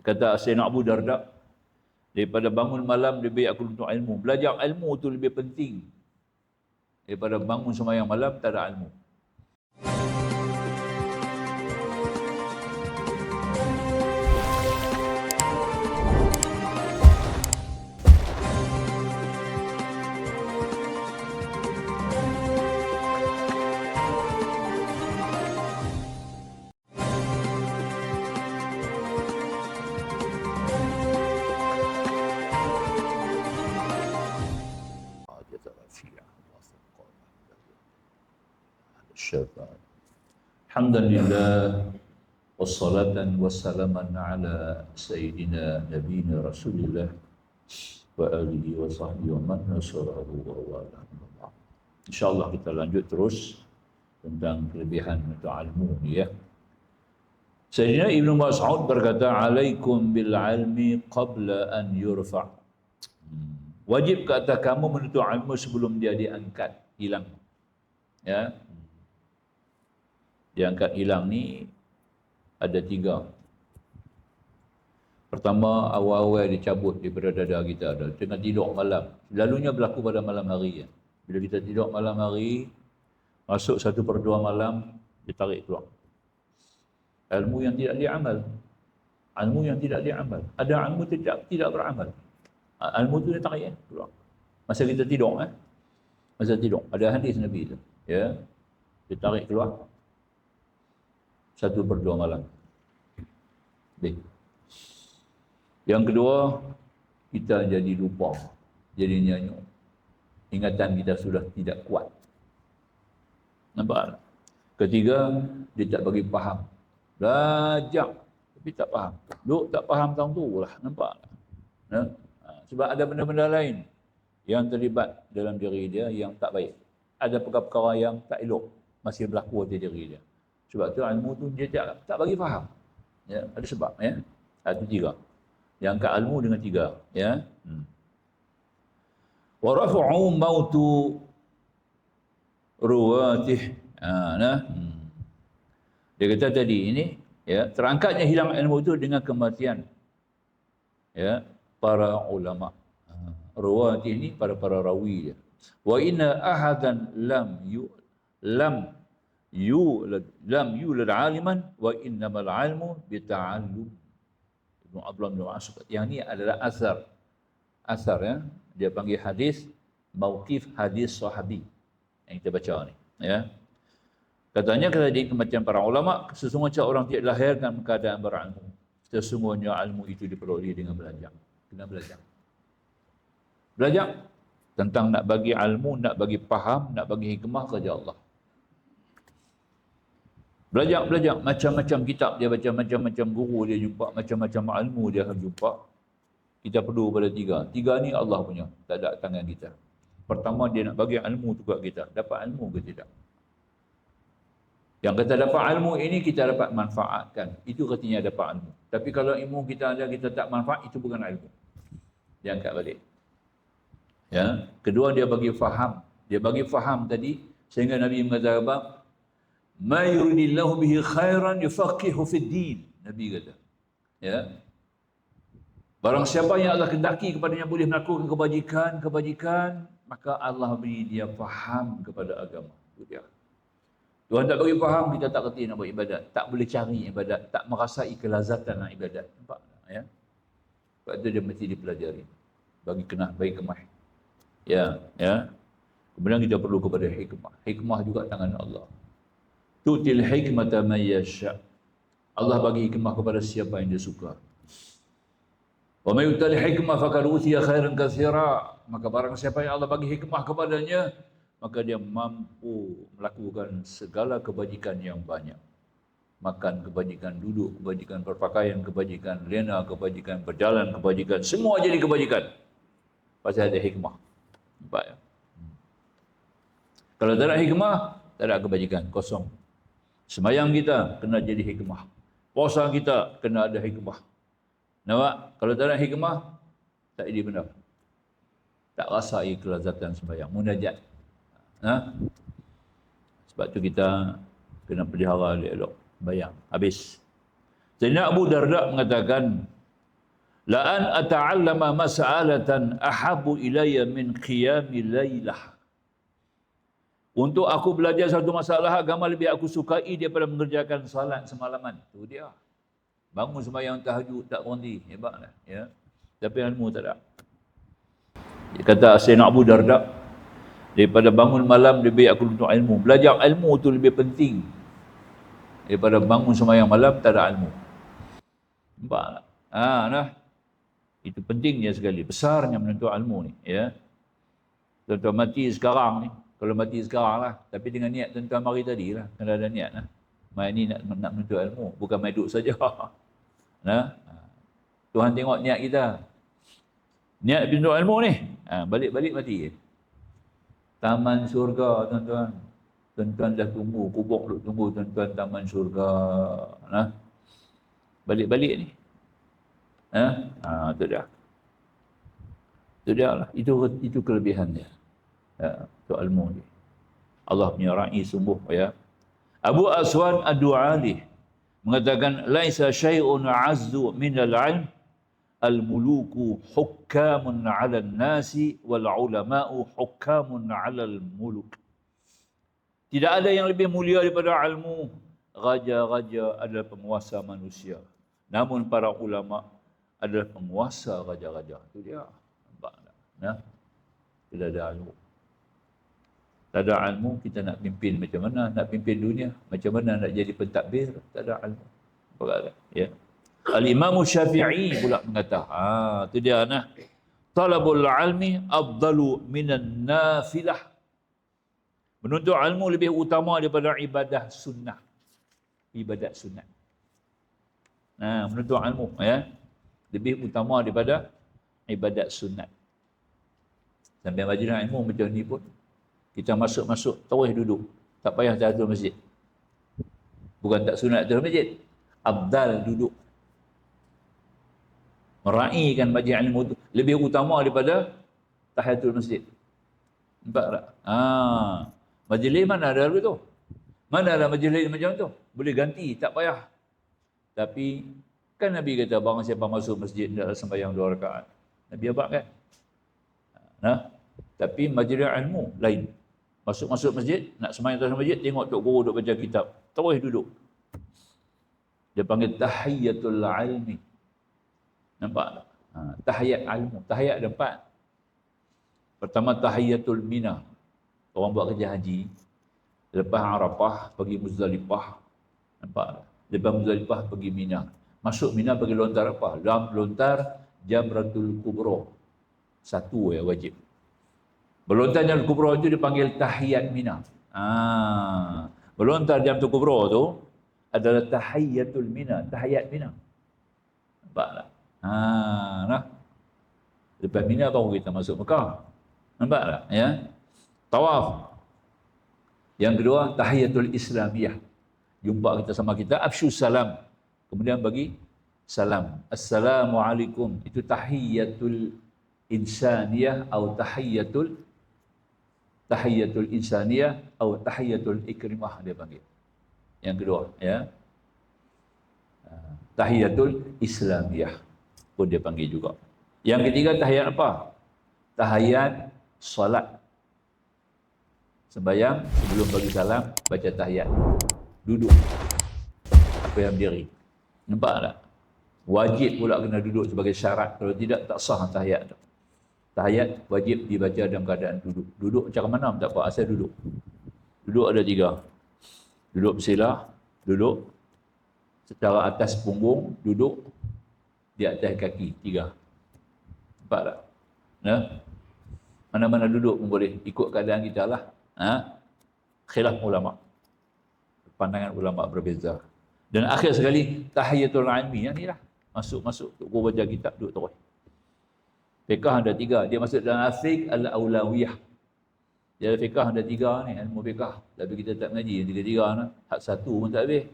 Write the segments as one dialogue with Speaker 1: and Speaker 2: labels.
Speaker 1: Kata Sayyidina Abu Darda, daripada bangun malam lebih aku untuk ilmu. Belajar ilmu tu lebih penting daripada bangun sembahyang malam tak ada ilmu. Alhamdulillah wassalatan wassalaman ala sayyidina nabiyina Rasulillah wa alihi wa sahbihi wa man nasarahu wa wala. InsyaAllah kita lanjut terus tentang kelebihan untuk ilmu ni ya. Sayyidina Ibnu Mas'ud berkata, alaikum bil ilmi qabla an yurfa'. Wajib ke atas kamu menuntut ilmu sebelum dia diangkat, hilang. Ya. Diangkat hilang ni ada 3. Pertama, awal-awal dicabut daripada dada kita ada. Tengah tidur malam. Selalunya berlaku pada malam hari. Ya. Bila kita tidur malam hari, masuk 1/2 malam, ditarik keluar. Ilmu yang tidak diamal. Ilmu yang tidak diamal. Ada ilmu tidak beramal. Ilmu tu dia tarik keluar. Masa kita tidur. Masa tidur. Ada hadis Nabi tu. Ya. Dia tarik keluar. 1/2 malam. Baik. Yang kedua, kita jadi lupa. Jadi nyanyuk. Ingatan kita sudah tidak kuat. Nampak? Ketiga, dia tak bagi faham. Belajar tapi tak faham. Duk tak faham tahun tu lah. Nampak? Sebab ada benda-benda lain yang terlibat dalam diri dia yang tak baik. Ada perkara-perkara yang tak elok masih berlaku di diri dia. Sebab tu ilmu tu dia tak bagi faham. Ya, ada sebab ya. Itu 3. Dia angkat ilmu dengan 3 ya. Wa rafa'u mautu ruwatih. Dia kata tadi ini ya, terangkatnya hilang ilmu itu dengan kematian ya para ulama. Ruwatih ini para rawi dia. Wa inna ahadan lam yulad aliman wa innamal ilmu bita'allum. Ibnu Abdullah bin Mas'ud. Yang ini adalah asar ya. Dia panggil hadis mauqif hadis sahabi yang kita baca ni ya. Katanya di kematian para ulama, sesungguhnya orang tidak dilahirkan keadaan berilmu. Sesungguhnya ilmu itu diperoleh dengan belajar. Kena belajar. Belajar tentang nak bagi ilmu, nak bagi faham, nak bagi hikmah kerja Allah. Belajar macam-macam kitab dia baca, macam-macam guru dia jumpa, macam-macam ilmu dia akan jumpa. Kita perlu pada 3. 3 ni Allah punya, tak ada tangan kita. Pertama dia nak bagi ilmu tu kat kita. Dapat ilmu ke tidak? Yang kata dapat ilmu ini kita dapat manfaatkan. Itu katanya dapat ilmu. Tapi kalau ilmu kita ada kita tak manfaat, itu bukan ilmu. Dia angkat balik. Ya. Kedua dia bagi faham. Dia bagi faham tadi sehingga Nabi mengatakan apa? Ma yuridillahu bihi khairan yufaqihu fid din. Nabi kata. Ya. Barang siapa yang Allah kehendaki kepadanya boleh melakukan kebajikan, maka Allah beri dia faham kepada agama. Itu dia. Tuhan tak bagi faham, kita tak kerti nak buat ibadat. Tak boleh cari ibadat, tak merasai kelazatan nak ibadat. Nampak? Ya. Sebab itu dia mesti dipelajari. Bagi kemah. Ya. Kemudian kita perlu kepada hikmah. Hikmah juga tangan Allah. Tutil hikmata man yasha. Allah bagi hikmah kepada siapa yang dia suka. Wa may yutal hikmah faqad utiya khairan katsira. Maka barang siapa yang Allah bagi hikmah kepadanya, maka dia mampu melakukan segala kebajikan yang banyak. Makan kebajikan, duduk kebajikan, berpakaian kebajikan, lena kebajikan, berjalan kebajikan, semua jadi kebajikan. Pasal ada hikmah. Nampak ya? Kalau tak ada hikmah, tak ada kebajikan, kosong. Sembahyang kita kena jadi hikmah. Puasa kita kena ada hikmah. Nampak? Kalau tak ada hikmah, tak jadi benar. Tak rasai kelazatan sembahyang, munajat. Sebab tu kita kena pelihara elok-elok bayang. Habis. Sayyidina Abu Darda mengatakan, La an ata'allama mas'alatan ahabbu ilayya min qiyamil lailah. Untuk aku belajar satu masalah agama lebih aku sukai daripada mengerjakan salat semalaman. Itu dia. Bangun sembahyang tahajud tak berhenti. Hebatlah, ya. Tapi ilmu tak ada. Dia kata Sayyidina Abu Darda, daripada bangun malam lebih aku untuk ilmu. Belajar ilmu tu lebih penting daripada bangun sembahyang malam tak ada ilmu. Nampak tak? Nah. Itu pentingnya sekali, besarnya menuntut ilmu ni, ya. Tuan-tuan mati sekarang ni, kalau mati sekarang lah, tapi dengan niat tuan-tuan mari tadi lah, kena ada niat lah. Mai ni nak menuntut ilmu, bukan main duduk saja. Nah, Tuhan tengok niat kita. Niat menuntut ilmu ni, balik-balik mati. Taman syurga, tuan-tuan. Tuan-tuan dah tunggu, kubur duk tunggu tuan-tuan taman syurga. Nah, balik-balik ni. Itu dia. Itu dia lah. Itu kelebihan dia. Itu ilmu dia. Allah punya ra'i sungguh, ya. Abu Aswan Ad-Du'ali mengatakan laisa syai'un azzu min al-'ilm al-muluku hukkamun 'ala an-nasi wal 'ulama'u hukkamun 'ala al-muluk. Tidak ada yang lebih mulia daripada ilmu. Raja-raja adalah penguasa manusia. Namun para ulama adalah penguasa raja-raja. Itu dia. Nampak tak? Nah, tidak ada ilmu. Tak ada ilmu, kita nak pimpin macam mana? Nak pimpin dunia? Macam mana nak jadi pentadbir? Tak ada ilmu. Nampak tak? Ya. Al-Imam Syafi'i pula mengata, itu dia nah. Talabul ilmi afdalu minan nafilah. Menuntut ilmu lebih utama daripada ibadah sunnah. Ibadat sunnah. Menuntut ilmu, ya. Lebih utama daripada ibadat sunat. Sampai majlis ilmu macam ni pun, kita masuk-masuk, terus duduk. Tak payah tahiyatul masjid. Bukan tak sunat tahiyatul masjid. Afdal duduk. Meraihkan majlis ilmu itu lebih utama daripada tahiyatul masjid. Nampak tak? Majlis mana ada lalu tu? Mana ada majlis macam tu? Boleh ganti, tak payah. Tapi kan Nabi kata barang siapa masuk masjid hendaklah sembahyang 2 rakaat. Nabi abad kan? Tapi majlis ilmu lain. Masuk masjid, nak sembahyang atas masjid, tengok tok guru duk baca kitab. Terus duduk. Dia panggil tahiyatul ilmi. Nampak tak? Tahiyat ilmu. Tahiyat ada 4. Pertama tahiyatul mina. Orang buat kerja haji. Lepas Arafah pergi Muzdalifah. Nampak tak? Lepas Muzdalifah pergi Mina. Masuk Mina pergi lontar apa? Lontar Jamratul Kubra. 1 ya wajib. Berlontar Jamratul Kubra itu dipanggil tahiyat Mina. Berlontar Jamratul Kubra tu adalah tahiyatul Mina, tahiyat Mina. Nampak tak? Lepas Mina baru kita masuk Mekah. Nampak tak? Ya. Tawaf. Yang kedua tahiyatul Islamiyah. Jumpa kita sama kita, afsyus salam. Kemudian bagi salam. Assalamualaikum. Itu tahiyatul insaniyah atau tahiyatul insaniyah atau tahiyatul ikrimah dia panggil. Yang kedua, ya. Tahiyatul Islamiyah pun dia panggil juga. Yang ketiga tahiyat apa? Tahiyat salat. Sembahyang sebelum bagi salam baca tahiyat. Duduk. Apa yang berdiri. Nampak tak? Wajib pula kena duduk sebagai syarat. Kalau tidak, tak sah tahiyat tu. Tahiyat wajib dibaca dalam keadaan duduk. Duduk macam mana tak apa, asal duduk. Duduk ada 3. Duduk bersila, duduk secara atas punggung, duduk di atas kaki, 3. Nampak tak? Mana-mana duduk pun boleh, ikut keadaan kita lah. Khilaf ulama. Pandangan ulama berbeza. Dan akhir sekali tahiyatul ilmi yang ni lah. Masuk guru baca kitab duduk terus. Fiqh ada 3, dia masuk dalam fiqh al-aulawiyah. Dia fiqh ada 3 ni, ilmu fiqh. Tapi kita tak mengaji 3 nah. Hak 1 pun tak habis.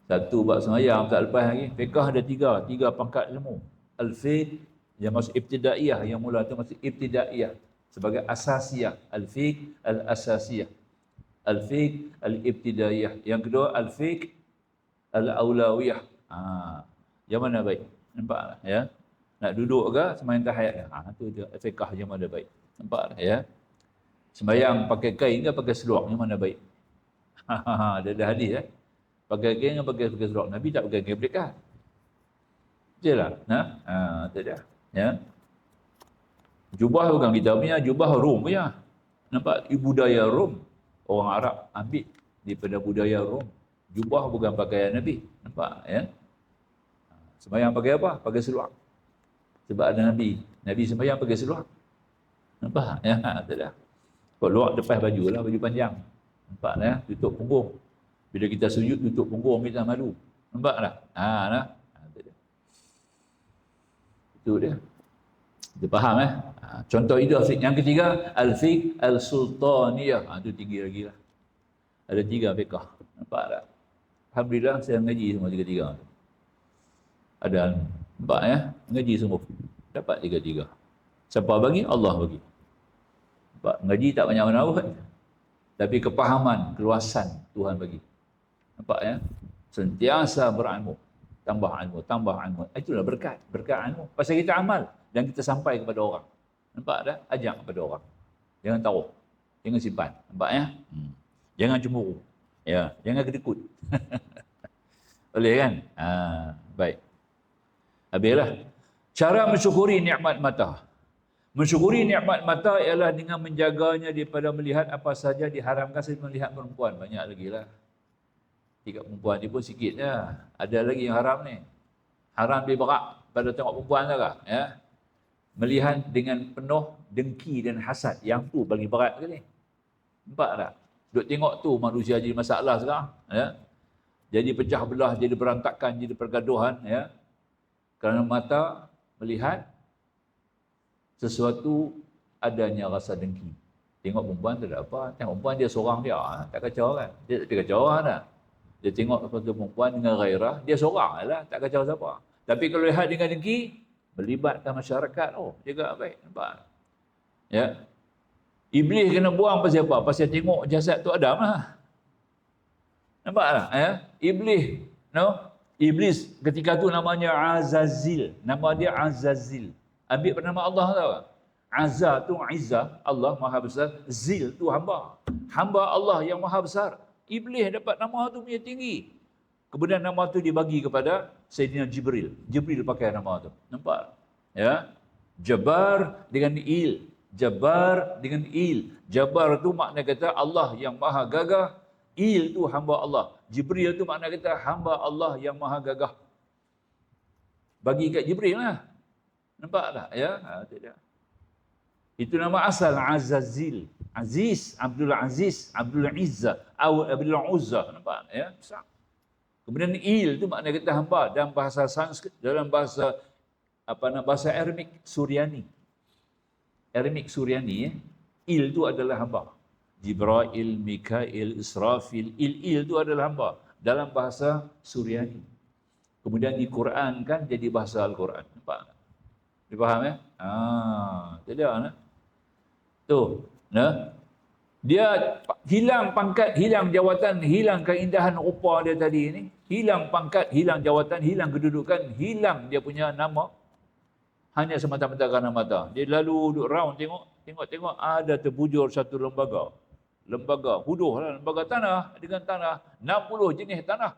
Speaker 1: 1 bab sembahyang tak lepas lagi. Fiqh ada 3 pangkat ilmu. Al-fiqh yang masuk ibtidaiyah, yang mula tu masuk ibtidaiyah sebagai asasiyah. Al-fiqh al-asasiyah. Al-fiqh al-ibtidaiyah. Yang kedua al-fiqh al-aulawiyah. Yang mana baik? Nampak tak? Ya. Nak duduk ke sembahyang tahiyat? Tu dia fiqh yang mana baik. Nampak tak? Ya. Sembahyang pakai kain ke pakai seluar? Yang mana baik? Ada hadis pakai kain ke pakai seluar? Nabi tak pakai kain berikat. Betul lah. Tu dia. Ya. Jubah bukan kita punya, jubah Rom punya. Nampak? Budaya Rom. Orang Arab ambil daripada budaya Rom. Jubah bukan pakaian Nabi. Nampak? Ya. Sembahyang pakai apa? Pakai seluar. Sebab ada Nabi. Nabi sembahyang pakai seluar. Nampak? Ya. Tu dia. Kalau luar lepas baju lah, baju panjang. Nampak ya? Tutup punggung. Bila kita sujud, tutup punggung, kita malu. Nampak tak? Tu dia. Itu dia. Kita faham Contoh itu. Yang ketiga, al-fiqh al-sultaniyah. Itu tinggi lagi lah. Ada 3 fiqh. Nampak tak? Alhamdulillah, saya mengaji semua 3-3. Ada. Nampak mengaji semua. Dapat 3-3. Siapa bagi? Allah bagi. Nampak? Mengaji tak banyak menaruh. Tapi kepahaman, keluasan Tuhan bagi. Nampak Sentiasa berilmu. Tambah ilmu, tambah ilmu. Itulah berkat. Berkat ilmu. Pasal kita amal. Dan kita sampai kepada orang. Nampak tak? Ajak kepada orang. Jangan taruh. Jangan simpan. Nampak Jangan cemburu. Ya, jangan kedekut. Boleh kan? Baik. Habislah. Cara mensyukuri nikmat mata. Mensyukuri nikmat mata ialah dengan menjaganya daripada melihat apa saja diharamkan selain melihat perempuan. Banyak lagi lah. 3 perempuan ni pun sikit je. Ada lagi yang haram ni. Haram dia berak pada tengok perempuan saja. Ya. Melihat dengan penuh dengki dan hasad. Yang tu bagi berat ke ni? Nampak tak? Duk tengok tu manusia jadi masalah sekarang. Ya. Jadi pecah belah, jadi berantakan, jadi pergaduhan. Ya. Kerana mata melihat sesuatu adanya rasa dengki. Tengok perempuan tu tak apa. Tengok perempuan dia seorang dia. Tak kacau kan? Dia tak kacau kan? Dia tengok satu perempuan dengan gairah. Dia seorang lah. Tak kacau siapa. Tapi kalau lihat dengan dengki, melibatkan masyarakat. Juga baik. Nampak? Ya. Iblis kena buang pasal apa? Pasal tengok jasad tu Adam lah. Nampak tak? Ya. Iblis. Iblis ketika tu namanya Azazil. Nama dia Azazil. Ambil pada nama Allah tahu tak? Azza tu Izzah, Allah Maha Besar. Zil tu hamba. Hamba Allah yang Maha Besar. Iblis dapat nama tu punya tinggi. Kemudian nama tu dibagi kepada Sayyidina Jibril. Jibril pakai nama tu. Nampak? Ya. Jabar dengan il. Jabar dengan il. Jabar tu makna kata Allah yang Maha Gagah. Il tu hamba Allah. Jibril tu makna kata hamba Allah yang Maha Gagah. Bagi kat Jibril lah. Nampak tak? Ya. Tidak. Itu nama asal Azazil. Aziz, Abdul Aziz, Abdul Izzah, Abdul Uzzah. Nampak? Ya. Besar. Kemudian il tu makna kata hamba dalam bahasa Sanskrit, dalam bahasa bahasa Aramik Suryani. Aramik Suryani, il tu adalah hamba. Jibril, Mikail, Israfil, il tu adalah hamba dalam bahasa Suryani. Kemudian di Quran kan jadi bahasa Al-Quran. Nampak? Dipaham ya? Itu dia nah. Tu, nah. Dia hilang pangkat, hilang jawatan, hilang keindahan rupa dia tadi ni. Hilang pangkat, hilang jawatan, hilang kedudukan, hilang dia punya nama. Hanya semata-mata kerana mata. Dia lalu duduk round tengok ada terbujur satu lembaga. Lembaga huduh lah, lembaga tanah dengan tanah. 60 jenis tanah.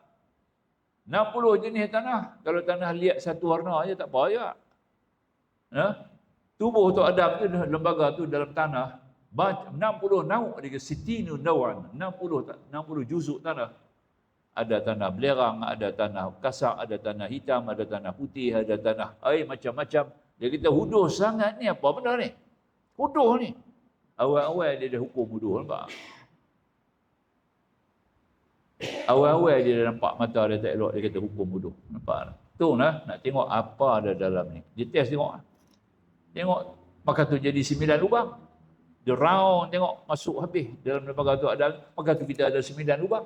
Speaker 1: 60 jenis tanah. Kalau tanah liat satu warna aja tak apa ya. Tubuh tu Adam tu lembaga tu dalam tanah 60 nauk dia sitinu nawan 60 juzuk tanah. Ada tanah belerang, ada tanah kasak, ada tanah hitam, ada tanah putih, ada tanah air macam-macam. Dia kata huduh sangat ni apa benda ni? Huduh ni. Awal-awal dia dah hukum huduh nampak. Awal-awal dia dah nampak mata dia tak elok, dia kata hukum huduh. Nampak tak? Tu nak tengok apa ada dalam ni. Dia test tengok. Tengok maka tu jadi 9 lubang. Dia round tengok masuk habis dalam lembaga tu ada maka tu kita ada 9 lubang.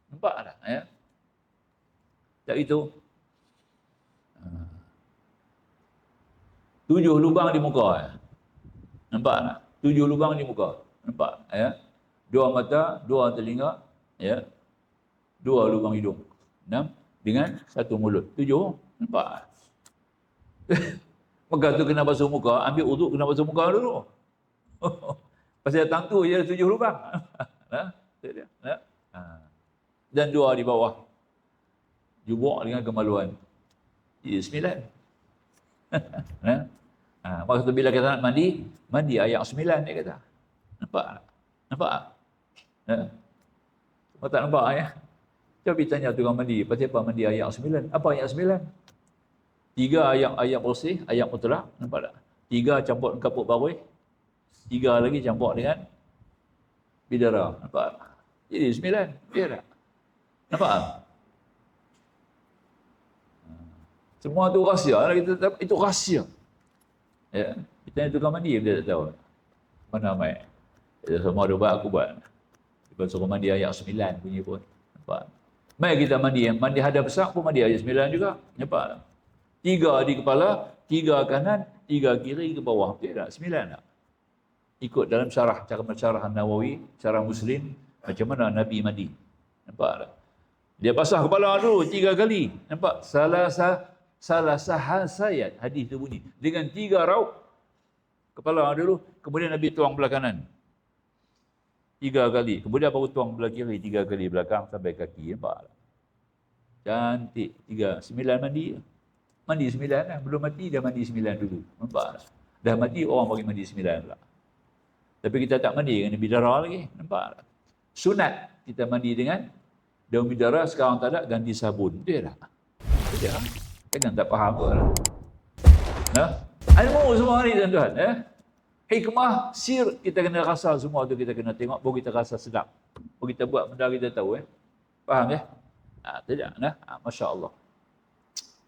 Speaker 1: Nampak tak ya? Tak itu. 7 lubang di muka ya. Nampak tak? 7 lubang di muka. Nampak ya? 2 mata, 2 telinga, ya. 2 lubang hidung. 6 dengan 1 mulut. 7. Nampak? Maka tu kena basuh muka, ambil uduk kena basuh muka dulu. Pasal datang tu je ada 7 lubang. Nah, tu dia. Nah. Ha. Dan 2 di bawah. Jubuk dengan kemaluan. Jadi 9. Nah. Ha. Maksud bila kita nak mandi, mandi ayat 9 dia kata. Nampak? Nampak? Nah. Kau tak nampak ya? Coba tanya tukang mandi, pasal apa mandi ayat 9? Apa ayat 9? 3 ayat bersih, ayat mutlak, nampak tak? 3 campur dengan kapur barui, 3 lagi campur dengan bidara, nampak tak? Jadi 9, dia tak? Nampak tak? Semua tu rahsia lah kita tahu, itu rahsia. Ya, kita ni tukang mandi dia tak tahu. Mana mai? Dia semua dia buat, aku buat. Dia suruh mandi ayat 9 bunyi pun. Nampak? Mari kita mandi hadap besar pun mandi ayat 9 juga. Nampak tak? 3 di kepala, 3 kanan, 3 kiri ke bawah. Betul tak? 9 tak? Ikut dalam syarah, cara mensyarah Nawawi, syarah Muslim, macam mana Nabi mandi. Nampak tak? Dia basah kepala dulu 3 kali. Nampak? Salah sahasayat. Hadis tu bunyi. Dengan 3 rauk kepala dulu, kemudian Nabi tuang belah kanan. 3 kali. Kemudian baru tuang belah kiri 3 kali belakang sampai kaki. Nampak tak? Cantik. 3. 9 mandi. Mandi 9 lah. Belum mati, dah mandi 9 dulu. Nampak? Dah mati, orang bagi mandi 9 pula. Tapi kita tak mandi dengan bidara lagi. Nampak? Sunat kita mandi dengan daun bidara, sekarang tak ada, ganti sabun. Dia tak? Dia tak? Jangan tak faham pun. Nah? Ilmu semua ni tuan-tuan. Hikmah, sir, kita kena rasa semua tu, kita kena tengok, baru kita rasa sedap. Baru kita buat benda kita tahu. Faham ya? Tidak. Nah? Masya Allah.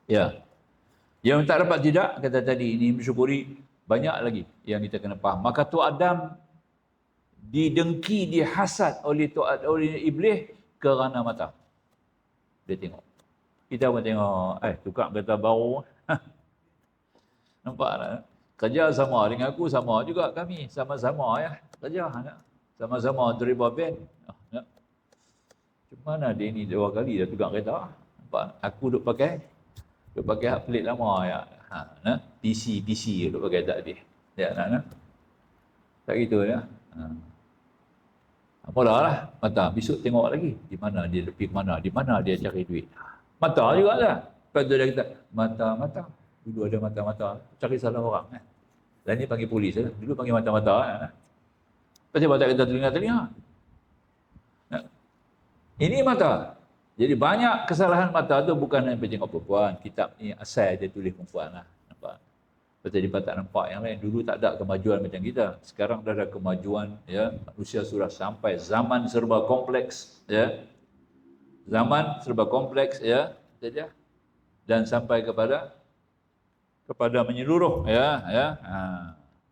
Speaker 1: Ya. Yang tak dapat tidak, kata tadi, ini bersyukuri banyak lagi yang kita kena faham. Maka Tok Adam didengki, dihasad oleh Iblis kerana mata. Dia tengok. Kita pun tengok, tukang kereta baru. Nampak tak? Kerja sama dengan aku, sama juga kami. Sama-sama ya. Kerja. Sama-sama terima van. Macam mana dia ni 2 kali dah tukang kereta? Nampak? Aku duk pakai hak pelik lama ya. PC duk pakai tak dia. Ya nak. Tak gitu ya. Apalah mata besok tengok lagi di mana dia pergi di mana dia cari duit. Mata juga lah. Lepas tu dia kata mata. Dulu ada mata-mata cari salah orang Dan ni panggil polis lah. Dulu panggil mata-mata Pasal tak kata telinga-telinga. Ini mata. Jadi banyak kesalahan mata tu bukan hanya tengok perempuan. Kitab ni asal dia tulis perempuan lah. Nampak? Pasal dia tak nampak yang lain. Dulu tak ada kemajuan macam kita. Sekarang dah ada kemajuan. Ya, manusia sudah sampai zaman serba kompleks. Ya, zaman serba kompleks. Ya, dan sampai kepada menyeluruh. Ya.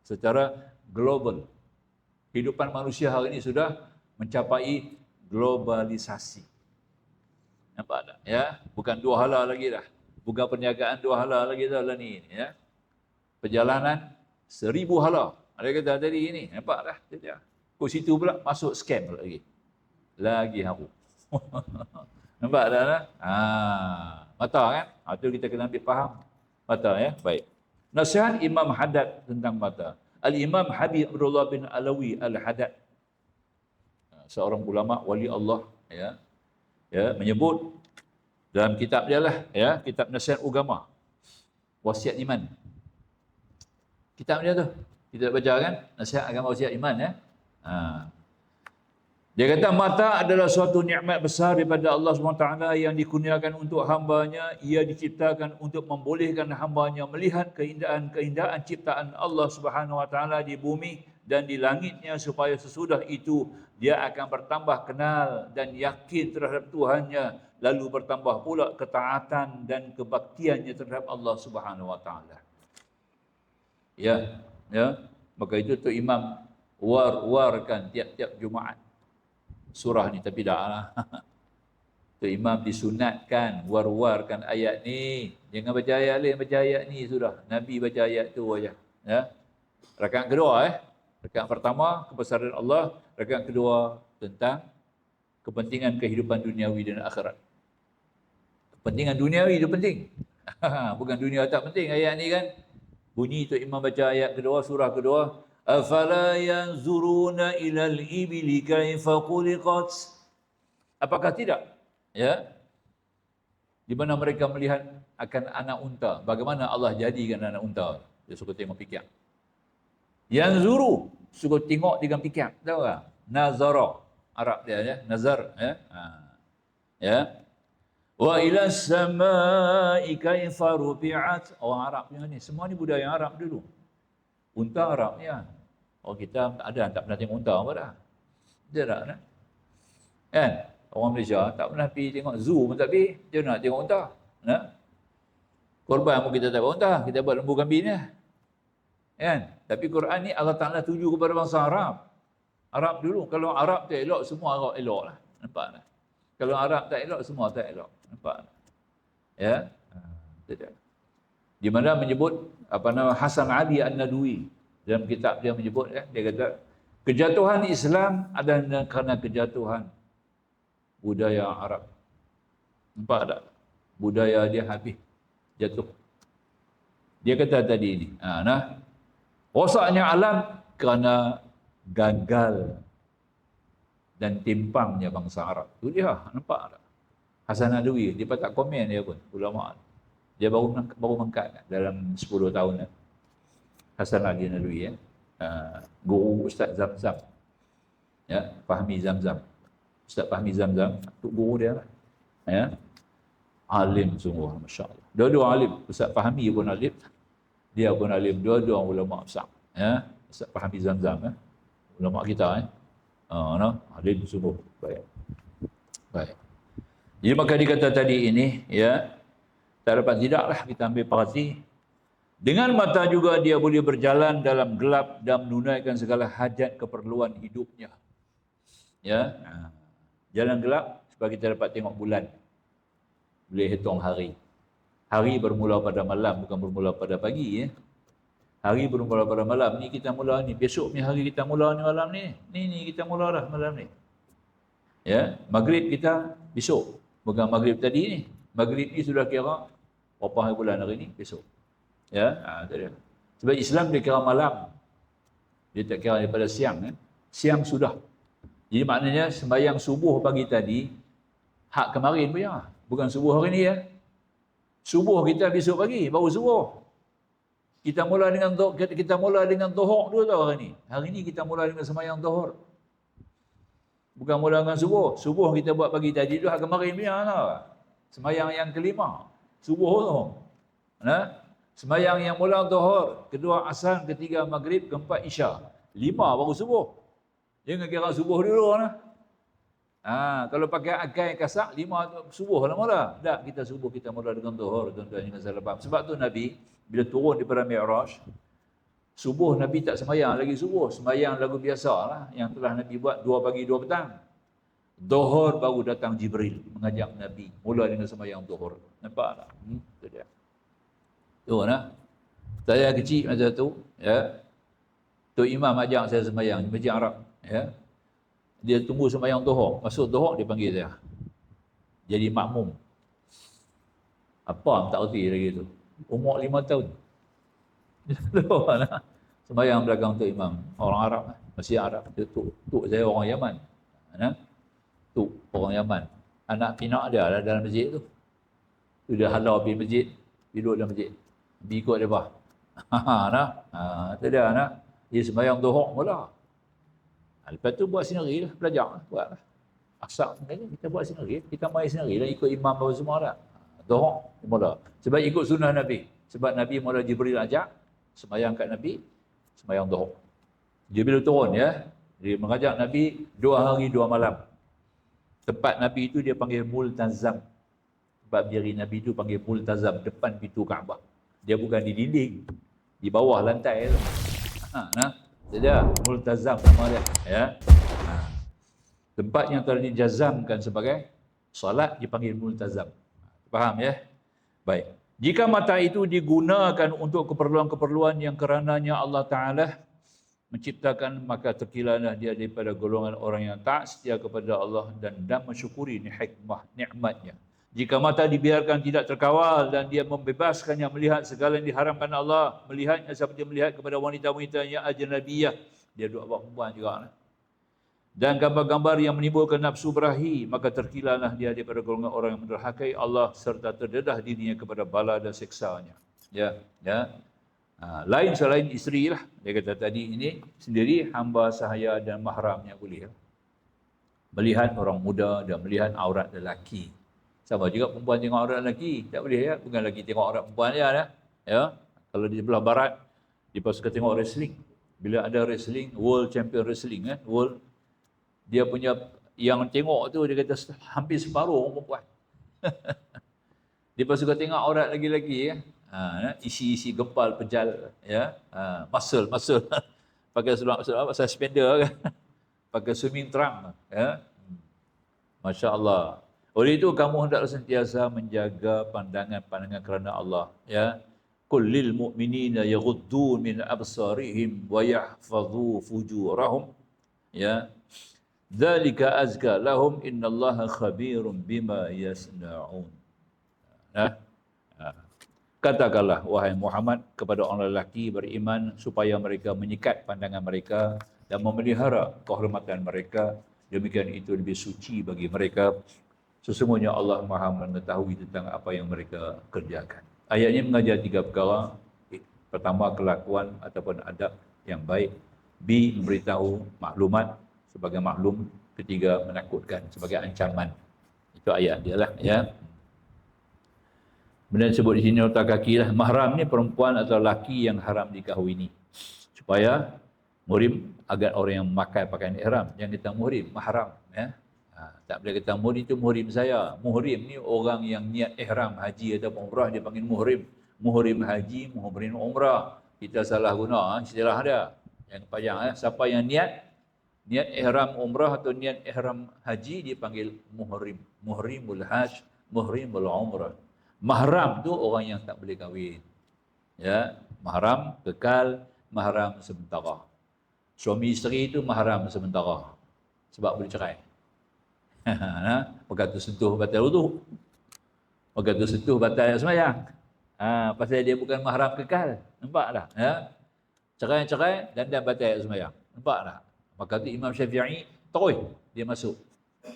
Speaker 1: Secara global. Kehidupan manusia hari ini sudah mencapai globalisasi. Nampak tak? Ya, bukan 2 hala lagi dah. Bukan perniagaan 2 hala lagi dah lah ni. Ya. Perjalanan 1000 hala. Ada kata tadi ini, nampak dah. Ke situ pula masuk scam lagi. Lagi haru. Nampak dah lah? Mata kan? Itu kita kena ambil faham. Mata ya, baik. Nasihat Imam Haddad tentang mata. Al-Imam Habib Abdullah bin Alawi Al-Haddad, seorang ulama wali Allah, ya, menyebut dalam kitab dia lah, ya, kitab Nasihat Agama, Wasiat Iman. Kitab dia tu, kita baca kan? Nasihat Agama Wasiat Iman ya. Dia kata mata adalah suatu nikmat besar daripada Allah SWT yang dikurniakan untuk hamba-Nya. Ia diciptakan untuk membolehkan hamba-Nya melihat keindahan ciptaan Allah SWT di bumi dan di langitnya, supaya sesudah itu dia akan bertambah kenal dan yakin terhadap Tuhannya, lalu bertambah pula ketaatan dan kebaktiannya terhadap Allah SWT. Ya. Maka itu tu Imam war-warkan tiap-tiap Jumaat surah ni, tapi dah lah. Tu Imam disunatkan war-warkan ayat ni. Jangan baca ayat lain, baca ayat ni sudah. Nabi baca ayat tu aja. Ya. Rakaat kedua rakaat pertama kebesaran Allah, rakaat kedua tentang kepentingan kehidupan duniawi dan akhirat. Kepentingan duniawi itu penting. Bukan dunia tak penting ayat ni kan. Bunyi tu imam baca ayat kedua, surah kedua. Afala yanzuruna ilal ibili kaifa khuliqat. Apakah tidak? Ya. Di mana mereka melihat akan anak unta. Bagaimana Allah jadikan anak unta. Dia suka tengok pikir. Yanzuru. Suka tengok dengan pikir. Tahu tak? Nazara. Arab dia ya. Nazar. Ya. Ya. Wa ila samai kaifa rufi'at. Orang Arab punya ni. Semua ni budaya Arab dulu. Unta Arab ni ya. Oh kita ada tak pernah tengok unta apa dah. Dia tak nak. Kan? Orang Malaysia tak pernah pergi tengok zoo pun tak pergi. Dia nak tengok unta. Nah. Korban pun kita tak buat unta. Kita buat lembu kambing ni. Kan? Tapi Quran ni Allah Ta'ala tuju kepada bangsa Arab. Arab dulu. Kalau Arab tak elok, semua Arab elok lah. Nampak tak? Kalau Arab tak elok, semua tak elok. Nampak tak? Ya? Tidak. Di mana menyebut apa nama Hasan Ali An-Nadwi dalam kitab dia menyebut ya, dia kata kejatuhan Islam adalah kerana kejatuhan budaya Arab. Nampak tak? Budaya dia habis jatuh. Dia kata tadi ni, rosaknya alam kerana gagal dan timpangnya bangsa Arab. Itu dia, nampak tak? Hasan Nadwi, dia tak komen dia pun, ulama. Dia baru mengangkat dalam 10 tahun. Hasan Ali Nadwi ya. Guru Ustaz Zamzam. Ya, Fahmi Zamzam. Ustaz Fahmi Zamzam, tu guru dia lah. Ya. Alim sungguh, masya-Allah. Dua-dua alim. Ustaz Fahmi pun alim. Dia pun alim, dua-dua ulama besar. Ya. Ustaz Fahmi Zamzam ya. Ulama kita alim sungguh. Baik. Baik. Jadi maka dikata tadi ini ya, tak dapat tidaklah kita ambil parti. Dengan mata juga dia boleh berjalan dalam gelap dan menunaikan segala hajat keperluan hidupnya. Ya. Jalan gelap supaya kita dapat tengok bulan. Boleh hitung hari. Hari bermula pada malam, bukan bermula pada pagi ya. Hari bermula pada malam. Ni kita mula ni. Besok punya hari kita mula ni malam ni. Ni kita mula dah malam ni. Ya, maghrib kita besok. Bukan maghrib tadi ni. Maghrib ni sudah kira berapa hari bulan hari ni? Besok. Ya, tak ada. Sebab Islam dia kira malam. Dia tak kira daripada siang kan. Siang sudah. Jadi maknanya sembahyang subuh pagi tadi hak kemarin punya. Bukan subuh hari ni ya. Subuh kita besok pagi, baru subuh. Kita mula dengan zuhur dulu tau hari ni. Hari ni kita mula dengan sembahyang zuhur. Bukan mula dengan subuh. Subuh kita buat pagi tadi tu hak kemarin punya lah. Sembahyang yang kelima, subuh tu. Sembahyang yang mula zuhur, kedua asar, ketiga maghrib, keempat isya. 5 baru subuh. Jangan kira subuh dulu lah. Kalau pakai akal kasar, 5 subuh lah mula. Tak, kita subuh kita mula dengan zuhur, tuan-tuan jangan salah faham. Sebab tu Nabi bila turun daripada Mi'raj, subuh Nabi tak sembahyang lagi subuh, sembahyang lagu biasa lah yang telah Nabi buat 2 pagi 2 petang. Zuhur baru datang Jibril mengajak Nabi mula dengan sembahyang zuhur. Nampak tak? Itu dia. Tu nah. Saya kecil masa tu ya. Tok Imam ajak saya sembahyang di Masjid Arab ya. Dia tunggu sembahyang zuhur. Masuk zuhur dia panggil saya. Jadi makmum. Apa tak erti lagi tu. Umur 5 tahun. Sembahyang belakang Tok Imam. Orang Arab, Masjid Arab. Tok saya orang Yaman. Tok orang Yaman. Anak pinak dia ada dalam masjid tu. Tu dia halau pergi masjid, duduk dalam masjid. Ikut dia bah. Tu dia dia sembahyang zuhur mula. Lepas tu buat sendiri lah, belajar buat lah. Asal kita buat sendiri, kita mai sendiri lah, ikut imam apa semua dah. Zuhur mula. Sebab ikut sunnah Nabi. Sebab Nabi mula Jibril ajak sembahyang kat Nabi, sembahyang zuhur. Jibril turun ya. Dia mengajak Nabi 2 hari 2 malam. Tempat Nabi itu dia panggil Multazam. Sebab diri Nabi itu panggil Multazam, depan pintu Kaabah. Dia bukan di dinding, di bawah lantai tu. Dia Multazam nama dia ya. Tempat yang telah dijazamkan sebagai solat dipanggil Multazam. Faham ya? Baik. Jika mata itu digunakan untuk keperluan-keperluan yang kerananya Allah Ta'ala menciptakan, maka terkilalah dia daripada golongan orang yang tak setia kepada Allah dan mensyukuri hikmah nikmatnya. Jika mata dibiarkan tidak terkawal dan dia membebaskannya melihat segala yang diharamkan Allah, melihatnya seperti melihat kepada wanita-wanita yang ajnabiyah, dia duk buat perempuan juga. Dan gambar-gambar yang menimbulkan nafsu berahi, maka terkilalah dia daripada golongan orang yang menderhakai Allah serta terdedah dirinya kepada bala dan siksanya. Ya, ya. Lain selain isteri lah. Dia kata tadi ini sendiri hamba sahaya dan mahramnya boleh. Melihat orang muda dan melihat aurat lelaki. Sama juga perempuan tengok aurat lelaki, tak boleh ya. Bukan lelaki tengok aurat perempuan ya. Ya. Kalau di sebelah barat, dia suka tengok wrestling. Bila ada wrestling, world champion wrestling world, dia punya yang tengok tu dia kata hampir separuh orang perempuan. Dia suka tengok aurat lagi-lagi ya. Isi-isi gempal pejal ya. Muscle pakai seluar suspender kan. Pakai swimming trunk ya. Masya-Allah. Oleh itu kamu hendaklah sentiasa menjaga pandangan-pandangan kerana Allah ya. Qul lil mu'minina yaghuddu min absarihim wa yahfazu fujurahum ya. Dzalika azka lahum innallaha khabirum bima yasna'un. Katakanlah wahai Muhammad kepada orang lelaki beriman supaya mereka menyikat pandangan mereka dan memelihara kehormatan mereka. Demikian itu lebih suci bagi mereka. Sesungguhnya Allah Maha mengetahui tentang apa yang mereka kerjakan. Ayat ini mengajar 3 perkara. Pertama, kelakuan ataupun adab yang baik. B, memberitahu maklumat sebagai maklum. Ketiga, menakutkan sebagai ancaman. Itu ayat dia lah ya. Kemudian sebut di sini nota kaki lah. Mahram ni perempuan atau lelaki yang haram dikahwini. Supaya muhrim, agar orang yang memakai pakaian ihram. Yang kita muhrim, mahram ya. Tak boleh kata muhrim itu muhrim saya. Muhrim ni orang yang niat ihram haji atau umrah dia panggil muhrim. Muhrim haji, muhrim umrah. Kita salah guna istilah dia. Yang panjang siapa yang niat ihram umrah atau niat ihram haji dia panggil muhrim. Muhrimul hajj, muhrimul umrah. Mahram tu orang yang tak boleh kahwin. Ya, mahram kekal, mahram sementara. Suami isteri itu mahram sementara. Sebab boleh cerai. Maka tu sentuh batal wudu. Maka tu sentuh batal sembahyang. Pasal dia bukan mahram kekal. Nampak tak? Ya. Cerai-cerai dan batal sembahyang. Nampak tak? Maka tu Imam Syafi'i terus dia masuk.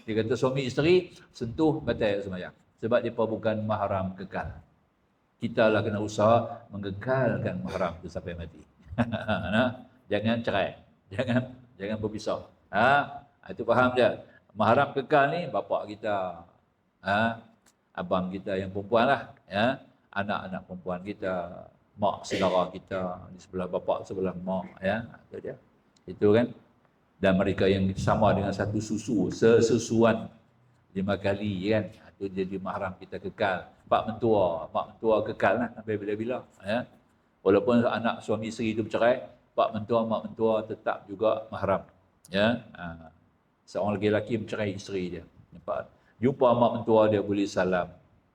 Speaker 1: Dia kata suami isteri sentuh batal sembahyang. Sebab dia bukan mahram kekal. Kita lah kena usaha mengekalkan mahram tu sampai mati. Jangan cerai. Jangan berpisah. Itu faham dia. Mahram kekal ni bapak kita, abang kita yang perempuan lah, ya, anak-anak perempuan kita, mak saudara kita di sebelah bapak sebelah mak, ya, itu dia. Itu kan. Dan mereka yang sama dengan satu susu, sesusuan 5 kali kan, itu jadi mahram kita kekal. Mak mentua kekal lah sampai bila-bila, ya. Walaupun anak suami isteri itu bercerai, mak mentua tetap juga mahram, ya. Seorang lelaki mencerai isteri dia. Nampak? Jumpa mak mentua dia boleh salam.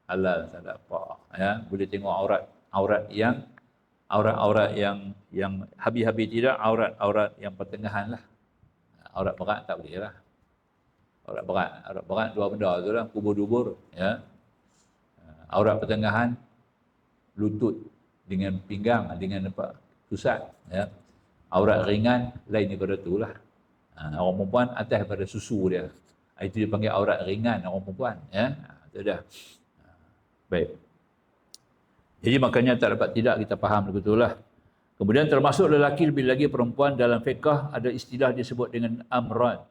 Speaker 1: Halal, tak ada apa. Ya, boleh tengok aurat yang habis-habis tidak, aurat yang pertengahan lah. Aurat berat tak boleh lah. Aurat berat dua benda tu lah, kubur-dubur, ya. Aurat pertengahan lutut dengan pinggang dengan apa? Pusat, ya. Aurat ringan lain daripada tu lah. Orang perempuan atas pada susu dia. Itu dia panggil aurat ringan orang perempuan. Ya? Itu dah. Baik. Jadi makanya tak dapat tidak kita faham betul lah. Kemudian termasuk lelaki lebih lagi perempuan dalam fiqh ada istilah disebut dengan amran.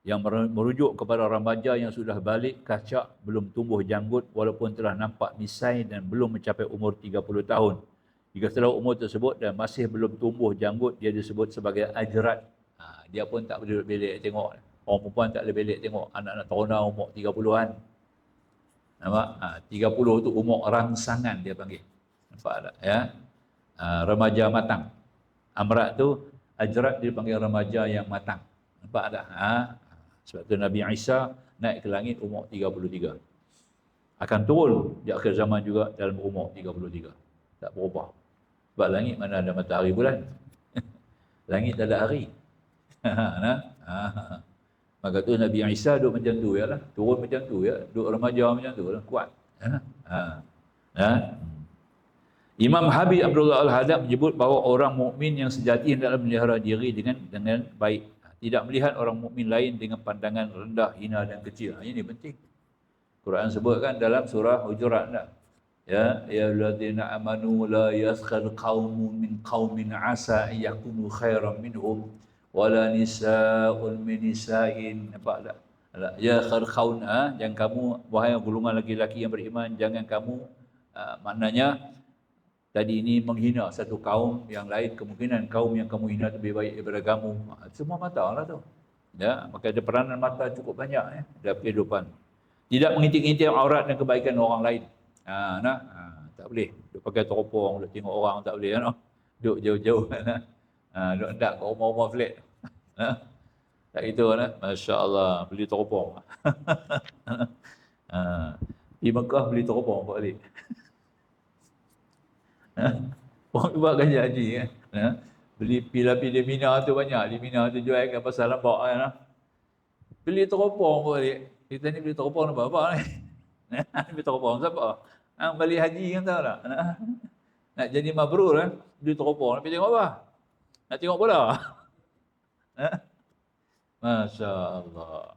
Speaker 1: Yang merujuk kepada remaja yang sudah balik, kacak, belum tumbuh janggut walaupun telah nampak misai dan belum mencapai umur 30 tahun. Jika setelah umur tersebut dan masih belum tumbuh janggut, dia disebut sebagai ajrat. Dia pun tak boleh belik tengok. Orang perempuan tak boleh belik tengok anak-anak terona umur 30-an. Nampak? 30 tu umur rangsangan dia panggil. Nampak tak? Ya? Remaja matang. Amrat tu, ajrat dia panggil remaja yang matang. Nampak tak? Sebab tu Nabi Isa naik ke langit umur 33. Akan turun di akhir zaman juga dalam umur 33. Tak berubah. Sebab langit mana ada matahari bulan. Langit tak ada hari. Maka tu Nabi Isa duduk macam tu ya lah, turun macam tu ya, duduk remaja macam tu lah, kuat. Imam Habib Abdullah Al-Hadad menyebut bahawa orang mukmin yang sejati hendaklah melihara diri dengan baik. Tidak melihat orang mukmin lain dengan pandangan rendah, hina dan kecil. Ini penting. Quran sebutkan dalam surah Hujurat dah. Ya ayyuhallazina amanu la yaskhar qaumun min qaumin asa an yakunu khairan minhum wala nisa'un min nisa'in. Nampak tak? Ya kharkhaun, jangan kamu wahai golongan lelaki-lelaki yang beriman, jangan kamu maknanya tadi ini menghina satu kaum yang lain, kemungkinan kaum yang kamu hina lebih baik daripada kamu. Semua mata lah tu. Ya, maka ada peranan mata cukup banyak ya dalam kehidupan. Tidak mengintip-intip aurat dan kebaikan orang lain. Tak boleh. Duk pakai teropong, duk tengok orang tak boleh kan. Duk jauh-jauh kan. Duk hendak ke rumah-rumah flat. Tak gitu kan. Masya-Allah, beli teropong. Di Mekah beli teropong balik. Orang buat gaji haji kan. Beli pilah-pilah di Mina tu banyak. Di Mina tu jual kan pasal lambak kan. Beli teropong balik. Kita ni beli teropong apa ni? Beli teropong siapa? Balik haji kan tahu tak? Nak jadi mabrur kan. Beli teropong. Nak pergi tengok apa? Nak tengok bola. Masya Allah.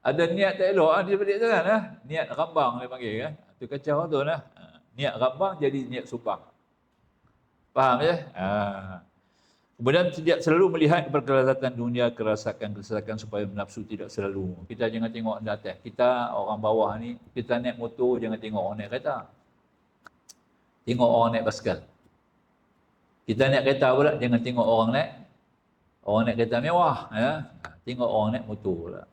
Speaker 1: Ada niat tak elok dia balik tu kan. Niat rambang dia panggil kan. Tu kacau tu lah. Niat rambang jadi niat sumpah. Faham ya? Kemudian tidak selalu melihat perkelazatan dunia, kesakan supaya nafsu tidak selalu. Kita jangan tengok di atas. Kita orang bawah ni, kita naik motor jangan tengok orang naik kereta. Tengok orang naik basikal. Kita naik kereta pula jangan tengok orang naik kereta mewah. Ya? Tengok orang naik motor pula.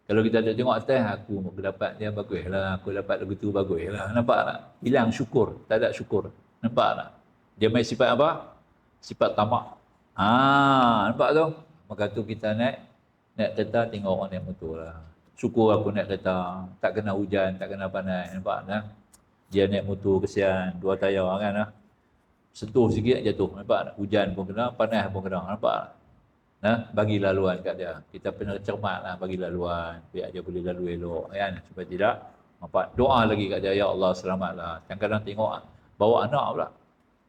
Speaker 1: Kalau kita tak tengok atas, aku dapat dia bagus lah, aku dapat lagu tu bagus lah. Nampak tak? Hilang syukur, tak ada syukur. Nampak tak? Dia main sifat apa? Sifat tamak. Nampak tu? Maka tu kita naik kereta tengok orang naik motor lah. Syukur aku naik kereta, tak kena hujan, tak kena panas. Nampak tak? Dia naik motor kesian, dua tayar kan. Sentuh sikit jatuh. Nampak tak? Hujan pun kena, panas pun kena. Nampak tak? Bagi laluan kat dia. Kita kena cermat lah bagi laluan. Biar dia boleh lalu elok kan. Supaya tidak nampak. Doa lagi kat dia, ya Allah selamatlah. Kadang-kadang tengok bawa anak pula.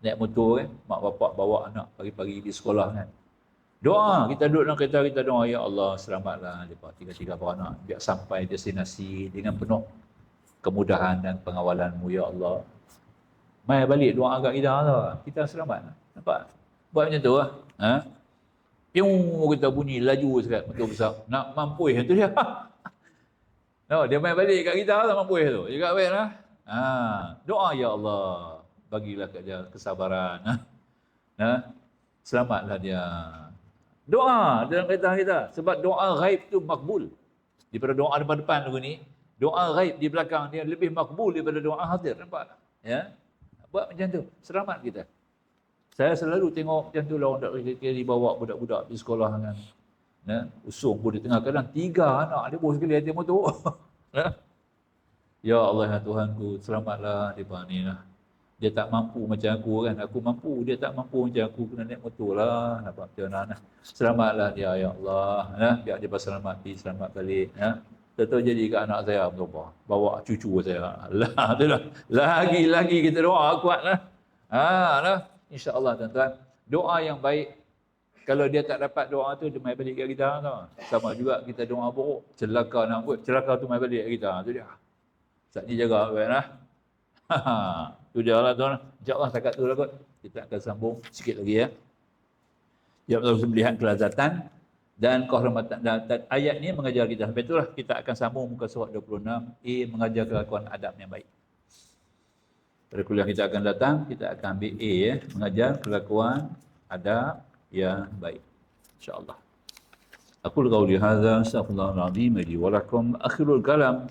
Speaker 1: Naik motor kan, mak bapak bawa anak pagi-pagi di sekolah kan. Doa, kita duduk dalam kereta, kita doa, ya Allah selamatlah mereka tiga-tiga beranak, biar sampai destinasi dengan penuh kemudahan dan pengawalan-Mu ya Allah. Mai balik doa agak kita selamat. Nampak? Buat macam tu lah. Piu kita bunyi laju sangat motor besar. Nak mampus tu dia. Dia mai balik kat kita tak mampus tu. Juga baiklah. Doa ya Allah. Bagilah kat dia kesabaran. Selamatlah dia. Doa dalam kereta kita. Sebab doa ghaib tu makbul. Daripada doa depan-depan tu ni, doa ghaib di belakang dia lebih makbul daripada doa hadir. Nampak tak? Ya? Buat macam tu. Selamat kita. Saya selalu tengok macam tu lah orang tak dibawa budak-budak di sekolah kan. Usung pun di tengah kadang 3 anak dia bawa sekali atas motor. Ya Allah ya Tuhanku, selamatlah dia ni lah. Dia tak mampu macam aku kan. Aku mampu, dia tak mampu macam aku. Kena naik motor lah. Nampak macam mana. Selamatlah dia, ya Allah. Biar dia selamat pergi, selamat balik. Tentu jadi ke anak saya, bawa cucu saya. Lagi kita doa kuat lah. InsyaAllah tuan-tuan. Doa yang baik. Kalau dia tak dapat doa tu, dia mai balik kat kita. Sama juga kita doa buruk. Celaka nak buat. Celaka tu mai balik kat kita. Tu dia. Saat ni jaga baik lah. Tu dia lah tuan. InsyaAllah takat tu lah kot. Kita akan sambung sikit lagi ya. Dia harus melihat kelazatan dan kehormatan. Dan ayat ni mengajar kita. Sampai itulah kita akan sambung muka surat 26. Mengajar kelakuan adab yang baik. Pada kuliah kita akan datang, kita akan ambil A ya. Mengajar kelakuan adab yang baik. InsyaAllah. Aqul qawli hadza astaghfirullahalazim li wa lakum akhirul kalam.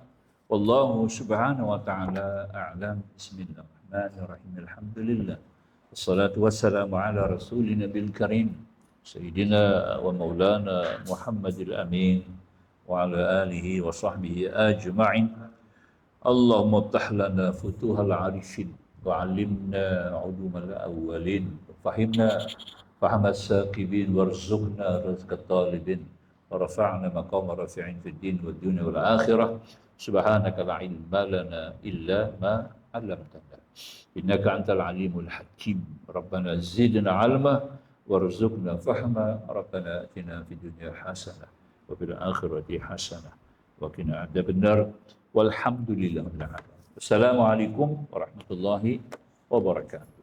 Speaker 1: Wallahu subhanahu wa ta'ala a'lam. Bismillahirrahmanirrahim. Alhamdulillah. Wassalatu wassalamu ala rasulina bil karim. Sayyidina wa maulana Muhammadil amin. Wa ala alihi wa sahbihi ajma'in. Allahumma ftah lana futuhal arifin. Wa alimna udumal awwalin. Fahimna faham as-saqibin. Warzuqna rizqat talibin. ورفعنا مقام رافعين في الدين والدنيا والآخرة. سبحانك لا علم لنا إلا ما علمتنا إنك أنت العليم الحكيم. ربنا زدنا علما وارزقنا فهما. ربنا آتنا في الدنيا حسنة وفي الآخرة حسنة وقنا عذاب النار. والحمد لله رب العالمين. السلام عليكم ورحمة الله وبركاته.